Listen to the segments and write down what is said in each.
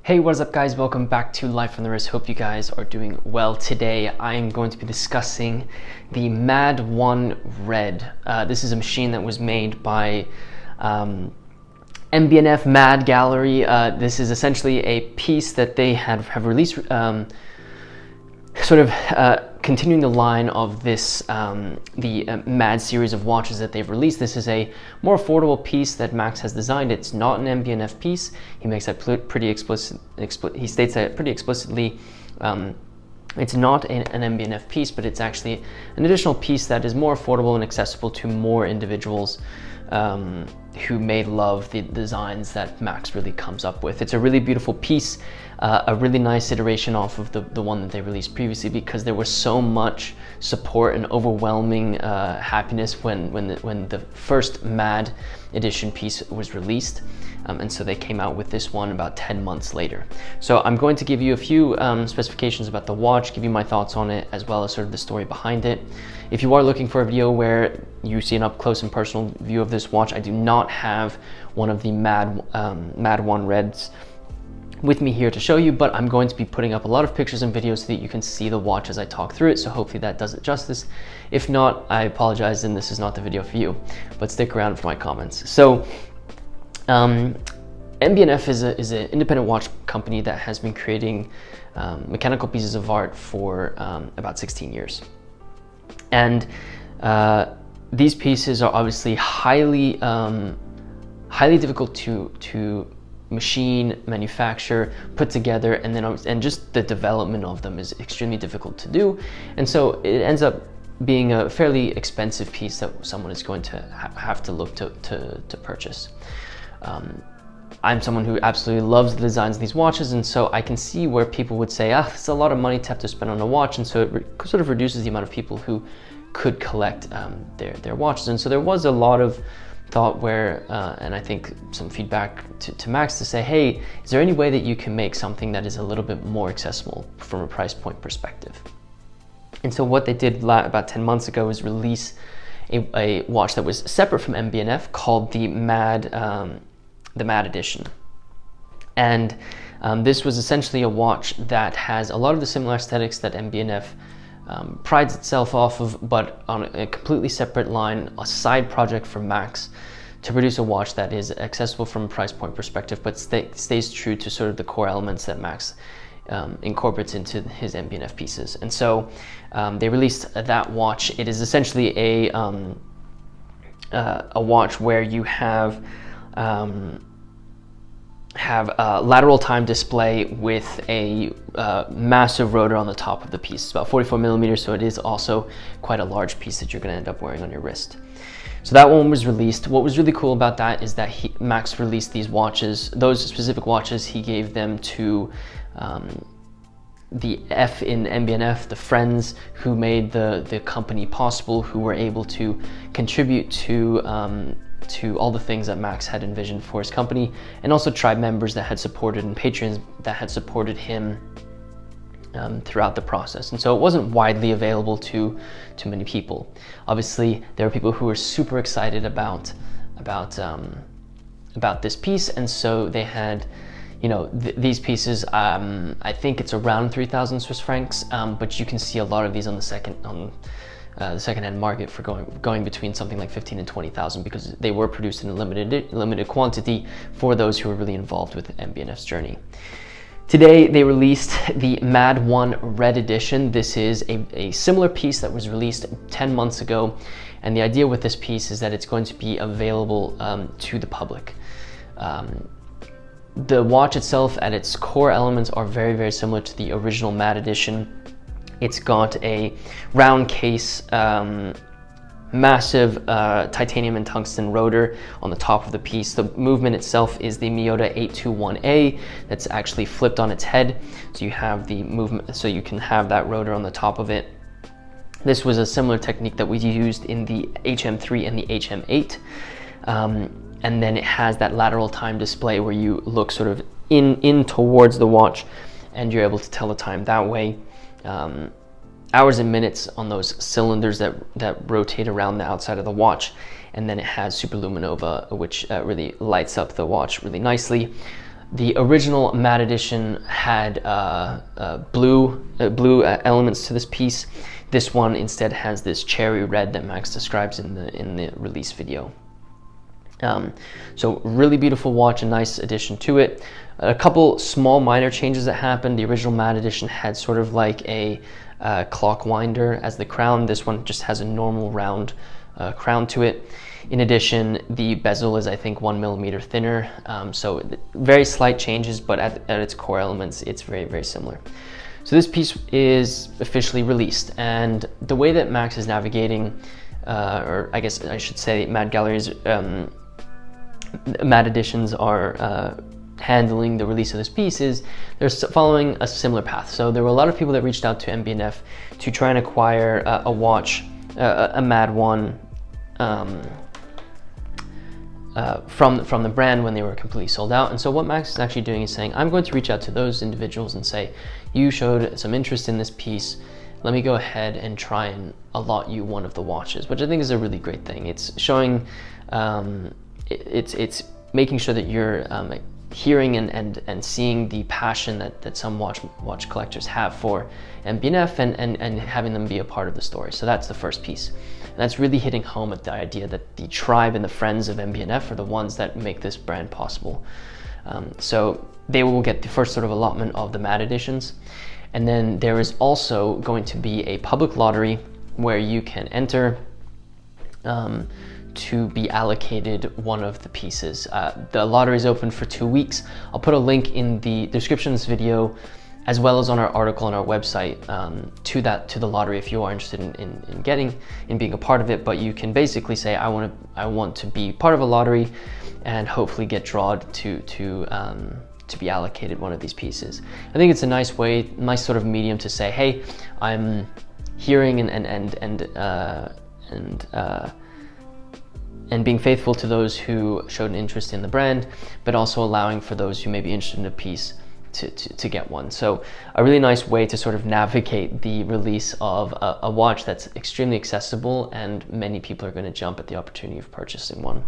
Hey, what is up guys? Welcome back to Life on the Wrist. Hope you guys are doing well. Today I am going to be discussing the MAD1 Red. This is a machine that was made by MB&F MAD Gallery. This is essentially a piece that they have released, continuing the line of this, the MAD series of watches that they've released. This is a more affordable piece that Max has designed. It's not an MB&F piece. He makes that pretty explicit. He states that pretty explicitly. It's not an MB&F piece, but it's actually an additional piece that is more affordable and accessible to more individuals who may love the designs that Max really comes up with. It's a really beautiful piece, a really nice iteration off of the one that they released previously, because there was so much support and overwhelming happiness when the first MAD edition piece was released. And so they came out with this one about 10 months later. So I'm going to give you a few specifications about the watch, give you my thoughts on it, as well as sort of the story behind it. If you are looking for a video where you see an up close and personal view of this watch, I do not have one of the MAD1 Reds with me here to show you, but I'm going to be putting up a lot of pictures and videos so that you can see the watch as I talk through it. So hopefully that does it justice. If not, I apologize, and this is not the video for you, but stick around for my comments. So MB&F is an independent watch company that has been creating mechanical pieces of art for about 16 years. And these pieces are obviously highly difficult to machine, manufacture, put together, and just the development of them is extremely difficult to do. And so it ends up being a fairly expensive piece that someone is going to have to look to purchase. I'm someone who absolutely loves the designs of these watches, and so I can see where people would say, it's a lot of money to have to spend on a watch, and so it sort of reduces the amount of people who could collect their watches. And so there was a lot of thought where, and I think some feedback to Max to say, hey, is there any way that you can make something that is a little bit more accessible from a price point perspective? And so what they did about 10 months ago is release a watch that was separate from MB&F called the M.A.D. Edition. And this was essentially a watch that has a lot of the similar aesthetics that MB&F prides itself off of, but on a completely separate line, a side project from Max to produce a watch that is accessible from a price point perspective, but stays true to sort of the core elements that Max incorporates into his MB&F pieces. And so they released that watch. It is essentially a watch where you have a lateral time display with a massive rotor on the top of the piece. It's about 44 millimeters, so it is also quite a large piece that you're going to end up wearing on your wrist. So that one was released. What was really cool about that is that Max released these watches, those specific watches, he gave them to the F in MB&F, the friends who made the company possible, who were able to contribute to all the things that Max had envisioned for his company, and also tribe members that had supported and patrons that had supported him throughout the process. And so it wasn't widely available to many people. Obviously, there were people who were super excited about this piece, and so they had, these pieces, I think it's around 3,000 Swiss francs, but you can see a lot of these on the second-hand market for going between something like 15 and 20,000, because they were produced in a limited quantity for those who were really involved with MB&F's journey. Today they released the MAD1 Red edition. This is a similar piece that was released 10 months ago, and the idea with this piece is that it's going to be available to the public. The watch itself, at its core elements, are very, very similar to the original MAD edition. It's got a round case, massive titanium and tungsten rotor on the top of the piece. The movement itself is the M.A.D.1 that's actually flipped on its head. So you have the movement, so you can have that rotor on the top of it. This was a similar technique that we used in the HM3 and the HM8. And then it has that lateral time display where you look sort of in towards the watch, and you're able to tell the time that way. Hours and minutes on those cylinders that rotate around the outside of the watch, and then it has superluminova, which really lights up the watch really nicely. The original MAD edition had blue elements to this piece. This one instead has this cherry red that Max describes in the release video. So really beautiful watch, a nice addition to it. A couple small minor changes that happened. The original MAD edition had sort of like a clock winder as the crown. This one just has a normal round crown to it. In addition, the bezel is, I think, 1 millimeter thinner. So very slight changes, but at its core elements, it's very, very similar. So this piece is officially released, and the way that Max is navigating, or I guess I should say MAD Gallery's M.A.D.Editions are handling the release of this piece is they're following a similar path. So there were a lot of people that reached out to MB&F to try and acquire a watch, a MAD1 from the brand when they were completely sold out. And so what Max is actually doing is saying, I'm going to reach out to those individuals and say, you showed some interest in this piece, let me go ahead and try and allot you one of the watches, which I think is a really great thing. It's showing, it's making sure that you're hearing and seeing the passion that some watch collectors have for MB&F and having them be a part of the story. So that's the first piece. And that's really hitting home at the idea that the tribe and the friends of MB&F are the ones that make this brand possible. So they will get the first sort of allotment of the MAD editions. And then there is also going to be a public lottery where you can enter to be allocated one of the pieces. The lottery is open for 2 weeks. I'll put a link in the description of this video, as well as on our article on our website, to the lottery if you are interested in being a part of it. But you can basically say, I want to be part of a lottery and hopefully get drawn to be allocated one of these pieces. I think it's a nice way, nice sort of medium to say, hey, I'm hearing and being faithful to those who showed an interest in the brand, but also allowing for those who may be interested in a piece to get one. So a really nice way to sort of navigate the release of a watch that's extremely accessible, and many people are going to jump at the opportunity of purchasing one.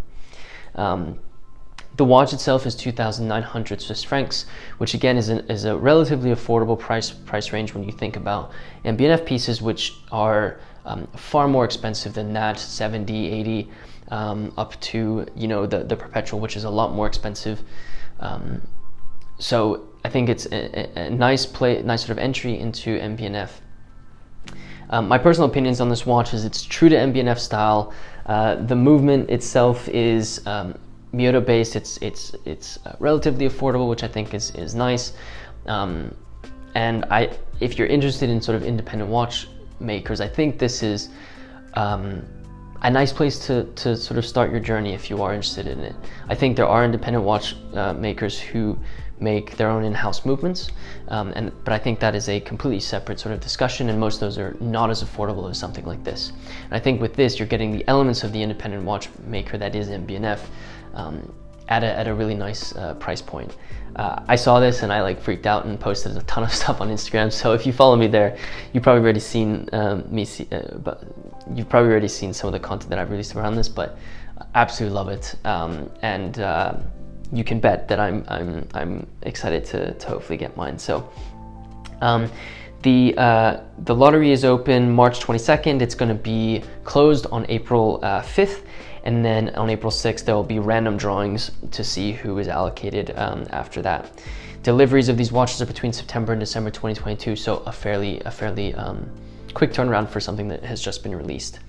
The watch itself is 2,900 Swiss francs, which again is a relatively affordable price range when you think about MB&F pieces, which are far more expensive than that, 70, 80, up to, you know, the Perpetual, which is a lot more expensive. So I think it's a nice sort of entry into MB&F. My personal opinions on this watch is it's true to MB&F style. The movement itself is Myoto based. It's relatively affordable, which I think is nice. And if you're interested in sort of independent watch makers, I think this is a nice place to sort of start your journey if you are interested in it. I think there are independent watch makers who make their own in-house movements, but I think that is a completely separate sort of discussion, and most of those are not as affordable as something like this. And I think with this, you're getting the elements of the independent watchmaker that is MB&F at a really nice price point. I saw this and I like freaked out and posted a ton of stuff on Instagram. So if you follow me there, you've probably already seen you've probably already seen some of the content that I've released around this, but I absolutely love it. You can bet that I'm excited to hopefully get mine. So the lottery is open March 22nd. It's going to be closed on April 5th. And then on April 6th, there will be random drawings to see who is allocated after that. Deliveries of these watches are between September and December 2022, so a fairly quick turnaround for something that has just been released.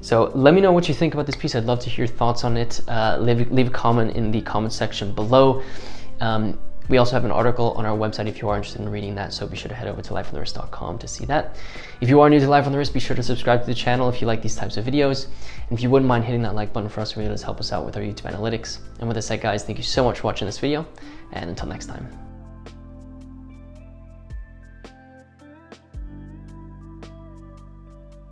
So let me know what you think about this piece. I'd love to hear your thoughts on it. Leave a comment in the comment section below. We also have an article on our website if you are interested in reading that, so be sure to head over to lifeonthewrist.com to see that. If you are new to Life on the Wrist, be sure to subscribe to the channel if you like these types of videos. And if you wouldn't mind hitting that like button for us, it really does help us out with our YouTube analytics. And with that said, guys, thank you so much for watching this video, and until next time.